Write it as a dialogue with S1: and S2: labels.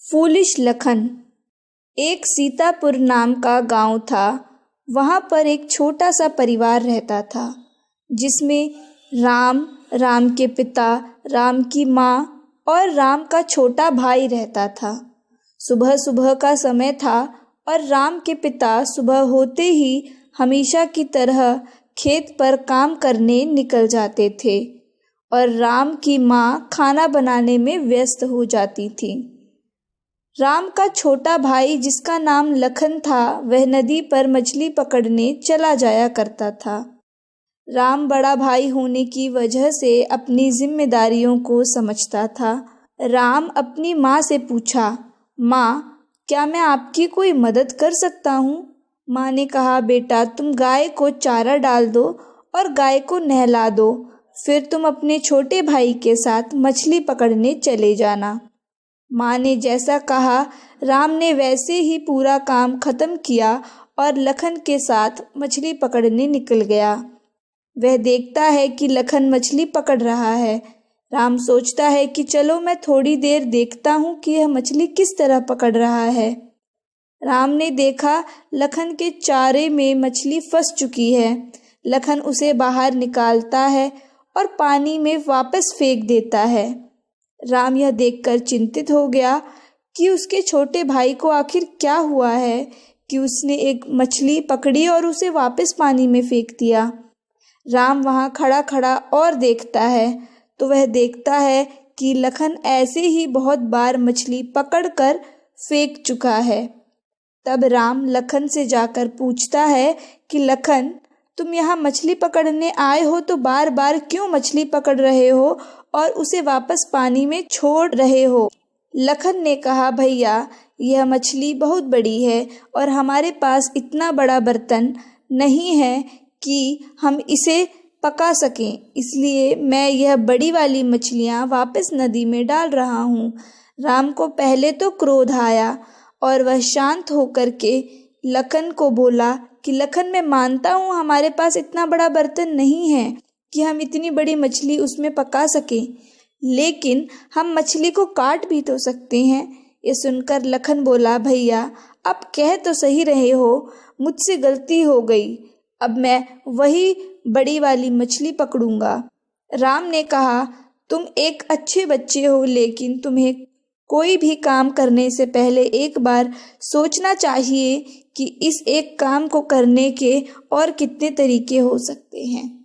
S1: Foolish Lakhan. एक सीतापुर नाम का गांव था। वहाँ पर एक छोटा सा परिवार रहता था जिसमें राम, राम के पिता, राम की माँ और राम का छोटा भाई रहता था। सुबह सुबह का समय था और राम के पिता सुबह होते ही हमेशा की तरह खेत पर काम करने निकल जाते थे और राम की माँ खाना बनाने में व्यस्त हो जाती थी। राम का छोटा भाई जिसका नाम लखन था, वह नदी पर मछली पकड़ने चला जाया करता था। राम बड़ा भाई होने की वजह से अपनी जिम्मेदारियों को समझता था। राम अपनी माँ से पूछा, माँ, क्या मैं आपकी कोई मदद कर सकता हूँ? माँ ने कहा, बेटा, तुम गाय को चारा डाल दो और गाय को नहला दो, फिर तुम अपने छोटे भाई के साथ मछली पकड़ने चले जाना। माँ ने जैसा कहा, राम ने वैसे ही पूरा काम खत्म किया और लखन के साथ मछली पकड़ने निकल गया। वह देखता है कि लखन मछली पकड़ रहा है। राम सोचता है कि चलो मैं थोड़ी देर देखता हूँ कि यह मछली किस तरह पकड़ रहा है। राम ने देखा लखन के चारे में मछली फंस चुकी है। लखन उसे बाहर निकालता है और पानी में वापस फेंक देता है। राम यह देखकर चिंतित हो गया कि उसके छोटे भाई को आखिर क्या हुआ है कि उसने एक मछली पकड़ी और उसे वापस पानी में फेंक दिया। राम वहाँ खड़ा खड़ा और देखता है तो वह देखता है कि लखन ऐसे ही बहुत बार मछली पकड़कर फेंक चुका है। तब राम लखन से जाकर पूछता है कि लखन, तुम यहाँ मछली पकड़ने आए हो तो बार बार क्यों मछली पकड़ रहे हो और उसे वापस पानी में छोड़ रहे हो? लखन ने कहा, भैया, यह मछली बहुत बड़ी है और हमारे पास इतना बड़ा बर्तन नहीं है कि हम इसे पका सकें, इसलिए मैं यह बड़ी वाली मछलियाँ वापस नदी में डाल रहा हूँ। राम को पहले तो क्रोध आया और वह शांत होकर के लखन को बोला कि लखन, मैं मानता हूँ हमारे पास इतना बड़ा बर्तन नहीं है कि हम इतनी बड़ी मछली उसमें पका सकें, लेकिन हम मछली को काट भी तो सकते हैं। ये सुनकर लखन बोला, भैया, आप कह तो सही रहे हो, मुझसे गलती हो गई, अब मैं वही बड़ी वाली मछली पकड़ूंगा। राम ने कहा, तुम एक अच्छे बच्चे हो, लेकिन तुम्हें कोई भी काम करने से पहले एक बार सोचना चाहिए कि इस एक काम को करने के और कितने तरीके हो सकते हैं।